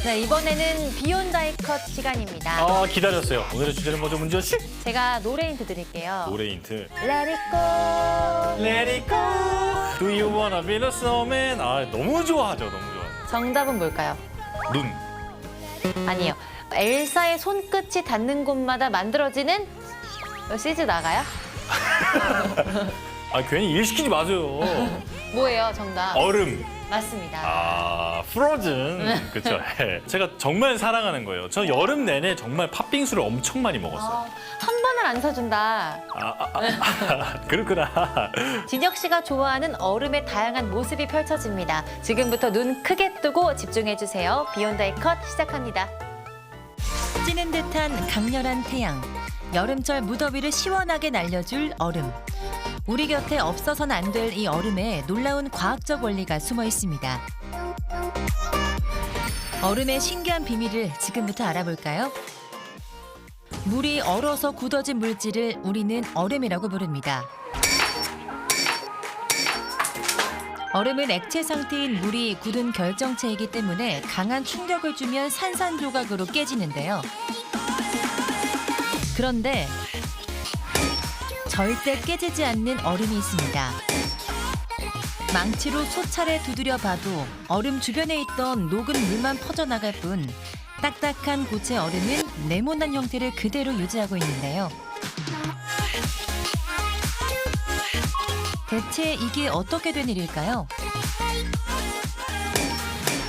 네, 이번에는 비욘드 아이컷 시간입니다. 기다렸어요. 오늘의 주제는 뭐죠, 문지연 씨? 제가 노래 힌트 드릴게요. 노래 힌트. Let it go. Let it go. Do you wanna be the snowman? 너무 좋아하죠, 너무 좋아. 정답은 뭘까요? 눈. 아니요. 엘사의 손끝이 닿는 곳마다 만들어지는 CG 나가요? 괜히 일 시키지 마세요. 뭐예요, 정답? 얼음. 맞습니다. 프로즌. 그렇죠. 제가 정말 사랑하는 거예요. 저 여름 내내 정말 팥빙수를 엄청 많이 먹었어요. 한 번을 안 사준다. 그렇구나. 진혁 씨가 좋아하는 얼음의 다양한 모습이 펼쳐집니다. 지금부터 눈 크게 뜨고 집중해주세요. 비욘드 아이컷 시작합니다. 찌는 듯한 강렬한 태양, 여름철 무더위를 시원하게 날려줄 얼음. 우리 곁에 없어서는 안 될 이 얼음에 놀라운 과학적 원리가 숨어 있습니다. 얼음의 신기한 비밀을 지금부터 알아볼까요? 물이 얼어서 굳어진 물질을 우리는 얼음이라고 부릅니다. 얼음은 액체 상태인 물이 굳은 결정체이기 때문에 강한 충격을 주면 산산조각으로 깨지는데요. 그런데 절대 깨지지 않는 얼음이 있습니다. 망치로 수차례 두드려 봐도 얼음 주변에 있던 녹은 물만 퍼져나갈 뿐 딱딱한 고체 얼음은 네모난 형태를 그대로 유지하고 있는데요. 대체 이게 어떻게 된 일일까요?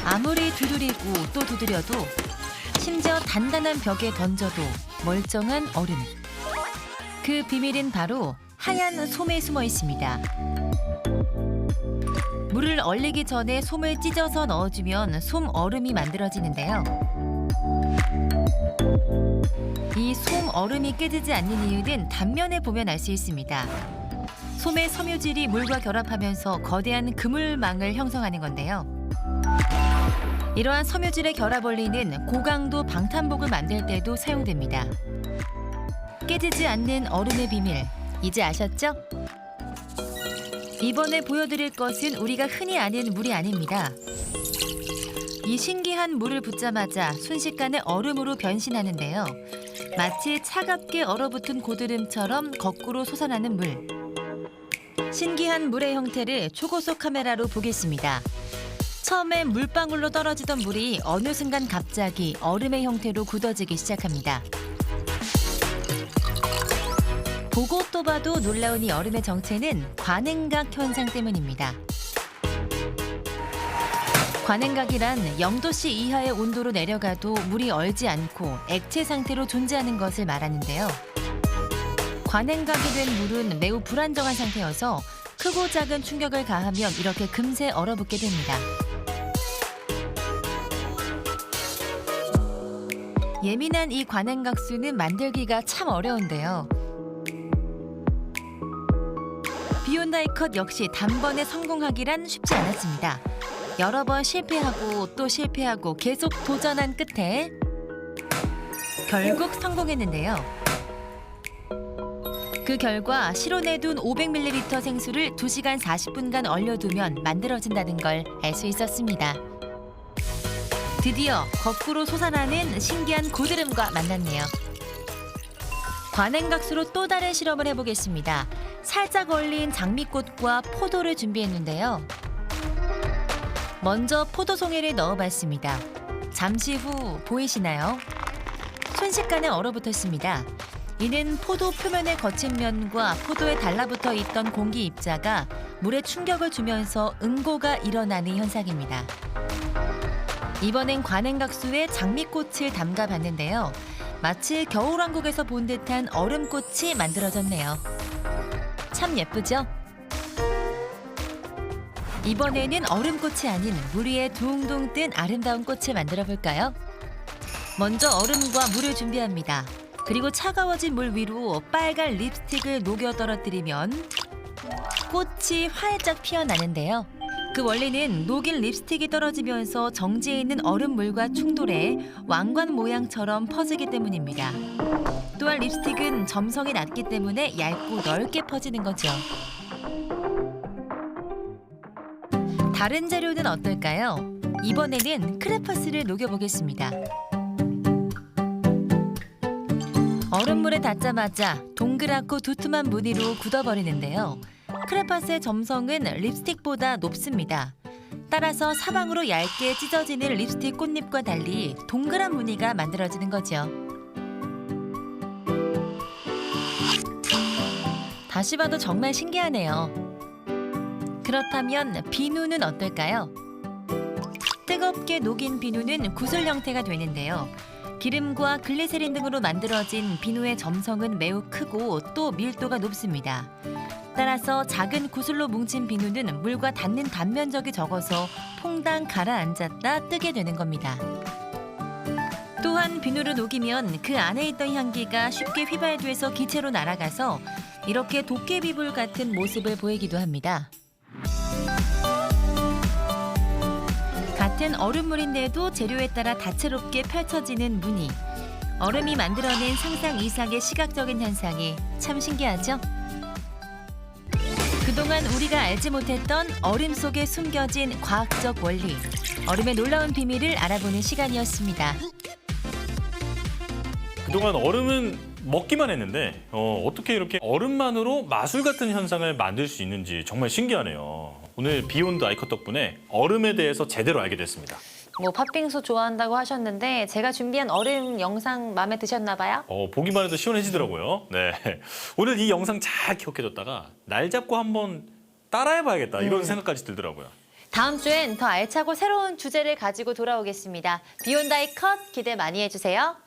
아무리 두드리고 또 두드려도, 심지어 단단한 벽에 던져도 멀쩡한 얼음. 그 비밀은 바로 하얀 솜에 숨어 있습니다. 물을 얼리기 전에 솜을 찢어서 넣어주면 솜 얼음이 만들어지는데요. 이 솜 얼음이 깨지지 않는 이유는 단면에 보면 알 수 있습니다. 솜의 섬유질이 물과 결합하면서 거대한 그물망을 형성하는 건데요. 이러한 섬유질의 결합 원리는 고강도 방탄복을 만들 때도 사용됩니다. 깨지지 않는 얼음의 비밀, 이제 아셨죠? 이번에 보여드릴 것은 우리가 흔히 아는 물이 아닙니다. 이 신기한 물을 붓자마자 순식간에 얼음으로 변신하는데요. 마치 차갑게 얼어붙은 고드름처럼 거꾸로 솟아나는 물. 신기한 물의 형태를 초고속 카메라로 보겠습니다. 처음엔 물방울로 떨어지던 물이 어느 순간 갑자기 얼음의 형태로 굳어지기 시작합니다. 보고 또 봐도 놀라운 이 얼음의 정체는 관행각 현상 때문입니다. 관행각이란 0도씨 이하의 온도로 내려가도 물이 얼지 않고 액체 상태로 존재하는 것을 말하는데요. 관행각이 된 물은 매우 불안정한 상태여서 크고 작은 충격을 가하면 이렇게 금세 얼어붙게 됩니다. 예민한 이 관행각수는 만들기가 참 어려운데요. 비욘드 아이컷 역시 단번에 성공하기란 쉽지 않았습니다. 여러 번 실패하고 또 실패하고 계속 도전한 끝에 결국 성공했는데요. 그 결과 실온에 둔 500ml 생수를 2시간 40분간 얼려두면 만들어진다는 걸 알 수 있었습니다. 드디어 거꾸로 솟아나는 신기한 고드름과 만났네요. 관행각수로 또 다른 실험을 해보겠습니다. 살짝 얼린 장미꽃과 포도를 준비했는데요. 먼저 포도송이를 넣어봤습니다. 잠시 후 보이시나요? 순식간에 얼어붙었습니다. 이는 포도 표면에 거친 면과 포도에 달라붙어 있던 공기 입자가 물에 충격을 주면서 응고가 일어나는 현상입니다. 이번엔 관행각수에 장미꽃을 담가봤는데요. 마치 겨울왕국에서 본 듯한 얼음꽃이 만들어졌네요. 참 예쁘죠? 이번에는 얼음꽃이 아닌 물 위에 둥둥 뜬 아름다운 꽃을 만들어 볼까요? 먼저 얼음과 물을 준비합니다. 그리고 차가워진 물 위로 빨간 립스틱을 녹여 떨어뜨리면 꽃이 활짝 피어나는데요. 그 원리는 녹인 립스틱이 떨어지면서 정지해 있는 얼음물과 충돌해 왕관 모양처럼 퍼지기 때문입니다. 또한 립스틱은 점성이 낮기 때문에 얇고 넓게 퍼지는 거죠. 다른 재료는 어떨까요? 이번에는 크레파스를 녹여보겠습니다. 얼음물에 닿자마자 동그랗고 두툼한 무늬로 굳어버리는데요. 크레파스의 점성은 립스틱보다 높습니다. 따라서 사방으로 얇게 찢어지는 립스틱 꽃잎과 달리 동그란 무늬가 만들어지는 거죠. 다시 봐도 정말 신기하네요. 그렇다면 비누는 어떨까요? 뜨겁게 녹인 비누는 구슬 형태가 되는데요. 기름과 글리세린 등으로 만들어진 비누의 점성은 매우 크고 또 밀도가 높습니다. 따라서 작은 구슬로 뭉친 비누는 물과 닿는 단면적이 적어서 퐁당 가라앉았다 뜨게 되는 겁니다. 또한 비누를 녹이면 그 안에 있던 향기가 쉽게 휘발돼서 기체로 날아가서 이렇게 도깨비불 같은 모습을 보이기도 합니다. 같은 얼음물인데도 재료에 따라 다채롭게 펼쳐지는 무늬. 얼음이 만들어낸 상상 이상의 시각적인 현상이 참 신기하죠? 그동안 우리가 알지 못했던 얼음 속에 숨겨진 과학적 원리. 얼음의 놀라운 비밀을 알아보는 시간이었습니다. 그동안 얼음은 먹기만 했는데 어떻게 이렇게 얼음만으로 마술 같은 현상을 만들 수 있는지 정말 신기하네요. 오늘 비욘드 아이컷 덕분에 얼음에 대해서 제대로 알게 됐습니다. 뭐 팥빙수 좋아한다고 하셨는데 제가 준비한 얼음 영상 마음에 드셨나 봐요? 보기만 해도 시원해지더라고요. 네, 오늘 이 영상 잘 기억해뒀다가 날 잡고 한번 따라해봐야겠다 이런 생각까지 들더라고요. 다음 주엔 더 알차고 새로운 주제를 가지고 돌아오겠습니다. 비욘드 아이컷 기대 많이 해주세요.